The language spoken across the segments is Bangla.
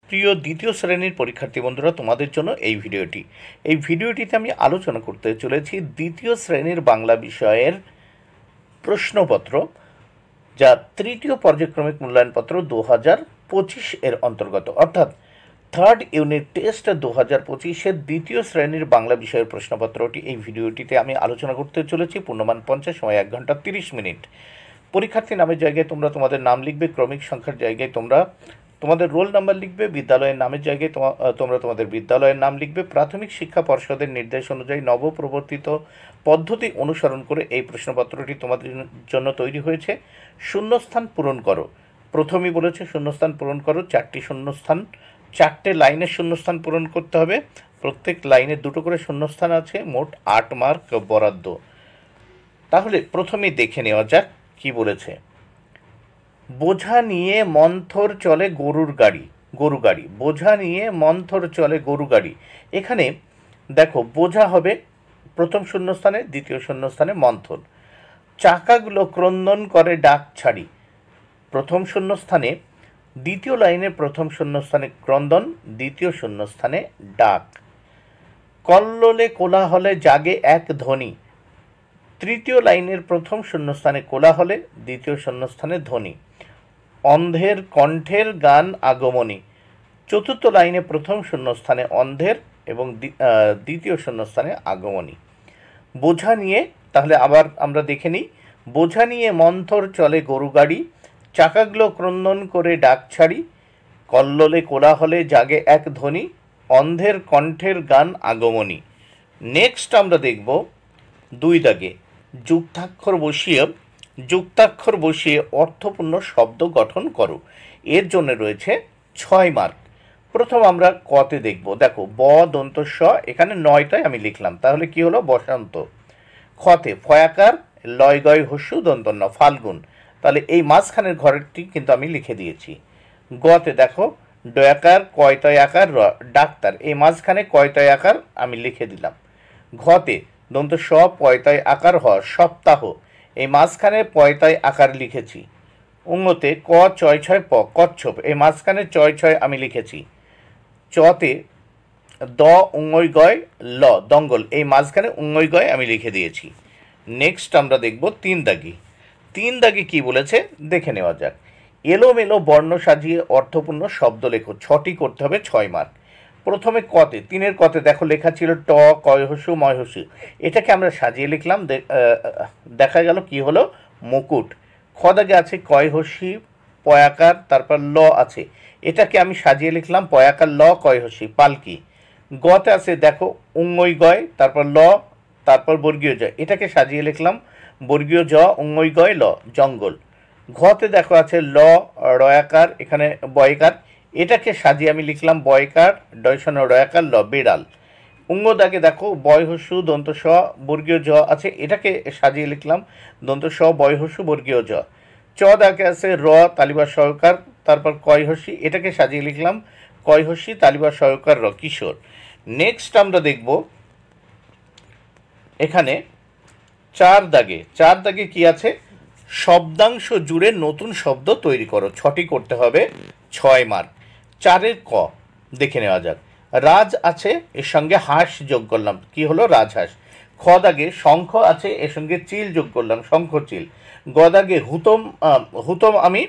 প্রিয় দ্বিতীয় শ্রেণীর পরীক্ষার্থী বন্ধুরা, তোমাদের জন্য এই ভিডিওটিতে আমি আলোচনা করতে চলেছি দ্বিতীয় শ্রেণীর বাংলা বিষয়ের প্রশ্নপত্র, যা তৃতীয় পর্যায়ক্রমিক মূল্যায়নপত্র 2025 এর অন্তর্গত, অর্থাৎ থার্ড ইউনিট টেস্ট 2025-এর দ্বিতীয় শ্রেণীর বাংলা বিষয়ের প্রশ্নপত্রটি এই ভিডিওটিতে আমি আলোচনা করতে চলেছি। পূর্ণমান 50, সময় 1 ঘন্টা 30 মিনিট। পরীক্ষার্থী নামের জায়গায় তোমরা তোমাদের নাম লিখবে, ক্রমিক সংখ্যার জায়গায় তোমরা তোমাদের রোল নাম্বার লিখবে, বিদ্যালয়ের নামের জায়গায় তোমরা তোমাদের বিদ্যালয়ের নাম লিখবে। প্রাথমিক শিক্ষা পর্ষদের নির্দেশ অনুযায়ী নবপ্রবর্তিত পদ্ধতি অনুসরণ করে এই প্রশ্নপত্রটি তোমাদের জন্য তৈরি হয়েছে। শূন্যস্থান পূরণ করো। প্রথমেই বলেছে শূন্যস্থান পূরণ করো, 4টি শূন্যস্থান, 4টে লাইনের শূন্যস্থান পূরণ করতে হবে। প্রত্যেক লাইনে 2টো করে শূন্যস্থান আছে, মোট 8 মার্ক বরাদ্দ। তাহলে প্রথমেই দেখে নেওয়া যাক কি বলেছে। বোঝা নিয়ে মন্থর চলে গরু গাড়ি। বোঝা নিয়ে মন্থর চলে গরু গাড়ি। এখানে দেখো, বোঝা হবে প্রথম শূন্যস্থানে, দ্বিতীয় শূন্যস্থানে মন্থর। চাকাগুলো ক্রন্দন করে ডাক ছাড়ি, প্রথম শূন্যস্থানে। দ্বিতীয় লাইনে প্রথম শূন্যস্থানে ক্রন্দন, দ্বিতীয় শূন্যস্থানে ডাক। কল্লোলে কোলাহলে জাগে এক ধ্বনি, তৃতীয় লাইনের প্রথম শূন্যস্থানে কোলাহলে, দ্বিতীয় শূন্যস্থানে ধ্বনি। অন্ধের কণ্ঠের গান আগমনী, চতুর্থ লাইনে প্রথম শূন্যস্থানে অন্ধের এবং দ্বিতীয় শূন্যস্থানে আগমনী। বোঝা নিয়ে, তাহলে আবার আমরা দেখে নিই। বোঝা নিয়ে মন্থর চলে গরু গাড়ি, চাকাগুলো ক্রন্দন করে ডাক ছাড়ি, কল্লোলে কোলাহলে জাগে এক ধ্বনি, অন্ধের কণ্ঠের গান আগমনী। নেক্সট আমরা দেখব 2 দাগে যুক্তাক্ষর বসিয়ে অর্থপূর্ণ শব্দ গঠন করো। এর জন্য রয়েছে 6 মার্ক। প্রথম আমরা কতে দেখব। দেখো, ব দন্ত স, এখানে 9টাই আমি লিখলাম, তাহলে কি হলো? বসন্ত। খতে ফয়াকার লয় গয় হস্যু দন্ত ন, ফাল্গুন। তাহলে এই মাঝখানের ঘরটি কিন্তু আমি লিখে দিয়েছি। গতে দেখো, ডয়াকার কয়তয় আকার র, ডাক্তার। এই মাঝখানে কয়তয় আকার আমি লিখে দিলাম। ঘতে দন্ত স পয়তয় আকার হ, সপ্তাহ। এই মাঝখানে পয়তয় আকার লিখেছি। উঙ্গতে ক চয় ছয় প, কচ্ছপ। এই মাঝখানে চয় ছয় আমি লিখেছি। চতে দ উঙ্গই গয় ল, দঙ্গল। এই মাঝখানে উঙ্গই গয় আমি লিখে দিয়েছি। নেক্সট আমরা দেখব 3 দাগে কি বলেছে দেখে নেওয়া যাক। এলোমেলো বর্ণ সাজিয়ে অর্থপূর্ণ শব্দ লেখো। 6টি করতে হবে, 6 মার্ক। প্রথমে কতে, 3-এর কতে দেখো লেখা ছিল ট কয় হস্যু ময় হস্যু, এটাকে আমরা সাজিয়ে লিখলাম। দেখা গেল কি হলো? মুকুট। খ দাগে আছে কয় হস্যি পয়াকার, তারপর ল আছে, এটাকে আমি সাজিয়ে লিখলাম পয়াকার ল কয় হস্যি, পালকি। গতে আছে দেখো উঙ্গই গয়, তারপর ল, তারপর বর্গীয় জ, এটাকে সাজিয়ে লিখলাম বর্গীয় জ উঙ্গই গয় ল, জঙ্গল। ঘতে দেখো আছে ল রয়াকার, এখানে বয়কার, এটাকে সাজিয়ে আমি লিখলাম বয়কার ডয়সন রয়াকার ল, বেড়াল। উঙ্গ দাগে দেখো বয় হস্যু দন্ত স বর্গীয় জ আছে, এটাকে সাজিয়ে লিখলাম দন্ত স বয় হস্যু বর্গীয় জ। চ দাগে আছে র তালিবার সহকার, তারপর কয় হস্যি, এটাকে সাজিয়ে লিখলাম কয় হস্যি তালিবার সহকার র, কিশোর। নেক্সট আমরা দেখব এখানে 4 দাগে কি আছে? শব্দাংশ জুড়ে নতুন শব্দ তৈরি করো। 6টি করতে হবে, 6 মার্ক। 4-এর ক দেখে নেওয়া যাক। রাজ আছে, এর সঙ্গে হাঁস যোগ করলাম, কি হলো? রাজহাঁস। খ দাগে শঙ্খ আছে, এর সঙ্গে চিল যোগ করলাম, শঙ্খচিল। গ দাগে হুতম আমি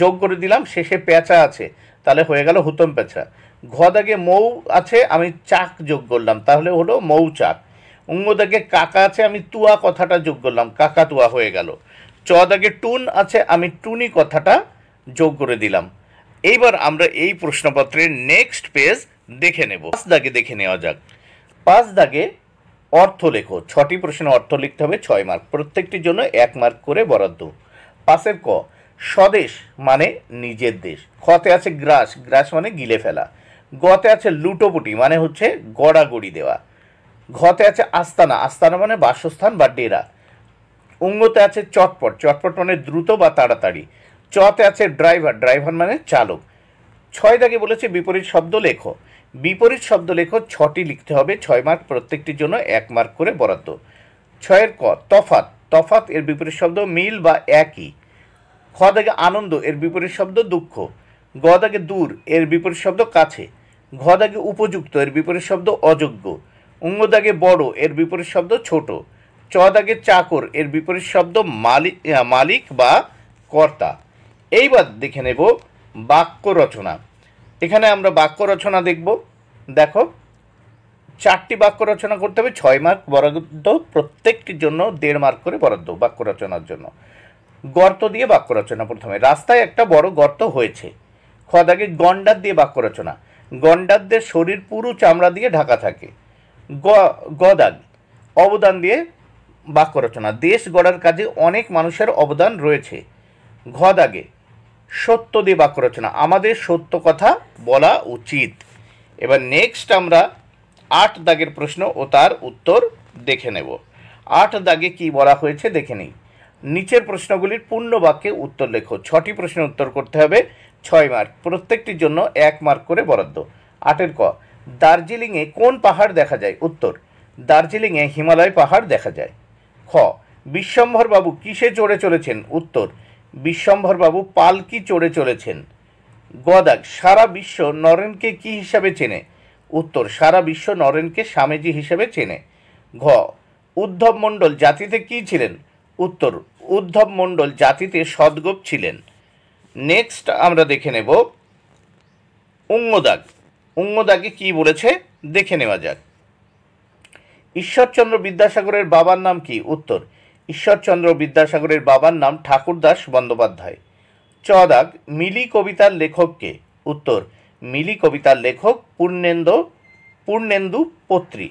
যোগ করে দিলাম, শেষে পেঁচা আছে, তাহলে হয়ে গেল হুতম পেঁচা। ঘ দাগে মৌ আছে, আমি চাক যোগ করলাম, তাহলে হলো মৌচাক। উঙ্গ দাগে কাকা আছে, আমি তুয়া কথাটা যোগ করলাম, কাকাতুয়া হয়ে গেল। চ দাগে টুন আছে, আমি টুনি কথাটা যোগ করে দিলাম। এইবার আমরা এই প্রশ্নপত্রের নেক্সট পেজ দেখে নেব। 5 দাগে দেখে নেওয়া যাক। 5 দাগে অর্থ লেখো। 6টি প্রশ্নের অর্থ লিখতে হবে, 6 মার্ক। প্রত্যেকটির জন্য 1 মার্ক করে বরাদ্দ। 5-এর ক, স্বদেশ মানে নিজের দেশ। খতে আছে গ্রাস মানে গিলে ফেলা। গতে আছে লুটোপুটি মানে হচ্ছে গড়াগড়ি দেওয়া। ঘতে আছে আস্তানা মানে বাসস্থান বা ডেরা। উঙ্গতে আছে চটপট মানে দ্রুত বা তাড়াতাড়ি। চতে আছে ড্রাইভার মানে চালক। 6 দাগে বলেছে বিপরীত শব্দ লেখো। 6টি লিখতে হবে, 6 মার্ক। প্রত্যেকটির জন্য 1 মার্ক করে বরাদ্দ। 6-এর ক, তফাত এর বিপরীত শব্দ মিল বা একই। খ দাগে আনন্দ, এর বিপরীত শব্দ দুঃখ। গ দাগে দূর এর বিপরীত শব্দ কাছে। ঘ দাগে উপযুক্ত এর বিপরীত শব্দ অযোগ্য। উঙ্গ দাগে বড় এর বিপরীত শব্দ ছোট। চ দাগে চাকর এর বিপরীত শব্দ মালিক বা কর্তা। এইবার দেখে নেব বাক্য রচনা। এখানে আমরা বাক্য রচনা দেখব। দেখো, 4টি বাক্য রচনা করতে হবে, 6 মার্ক বরাদ্দ, প্রত্যেকটির জন্য 1.5 মার্ক করে বরাদ্দ বাক্য রচনার জন্য। গর্ত দিয়ে বাক্য রচনা। প্রথমে, রাস্তায় একটা বড় গর্ত হয়েছে। খ দাগে গন্ডার দিয়ে বাক্য রচনা। গন্ডারদের শরীর পুরো চামড়া দিয়ে ঢাকা থাকে। গ দাগ অবদান দিয়ে বাক্য রচনা। দেশ গড়ার কাজে অনেক মানুষের অবদান রয়েছে। ঘ দাগে সত্য দিয়ে বাক্য রচনা। আমাদের সত্য কথা বলা উচিত। এবার নেক্সট আমরা 8 দাগের প্রশ্ন ও তার উত্তর দেখে নেব। 8 দাগে কি বলা হয়েছে দেখে নিই। নিচের প্রশ্নগুলির পূর্ণ বাক্যে উত্তর লেখো। 6টি প্রশ্নের উত্তর করতে হবে, 6 মার্ক, প্রত্যেকটির জন্য 1 মার্ক করে বরাদ্দ। 8-এর ক, দার্জিলিংয়ে কোন পাহাড় দেখা যায়? উত্তর, দার্জিলিংয়ে হিমালয় পাহাড় দেখা যায়। খ, বিশ্বম্ভরবাবু কিসে চড়ে চলেছেন? উত্তর, বিশ্বম্ভরবাবু পালকি চড়ে চলেছেন। গ দাগ সারা বিশ্ব নরেনকে কি হিসাবে চেনে? উত্তর, সারা বিশ্ব নরেনকে স্বামীজি হিসেবে চেনে। ঘ, উদ্ধব মণ্ডল জাতিতে কি ছিলেন? উত্তর, উদ্ধব মণ্ডল জাতিতে সদ্গোপ ছিলেন। নেক্সট আমরা দেখে নেব উঙ্গদাগ। উঙ্গদাগে কি বলেছে দেখে নেওয়া যাক। ঈশ্বরচন্দ্র বিদ্যাসাগরের বাবার নাম কি? উত্তর, ঈশ্বরচন্দ্র বিদ্যাসাগরের বাবার নাম ঠাকুরদাস বন্দ্যোপাধ্যায়। চ দাগ মিলি কবিতার লেখক কে? উত্তর, মিলি কবিতার লেখক পূর্ণেন্দু পত্রী।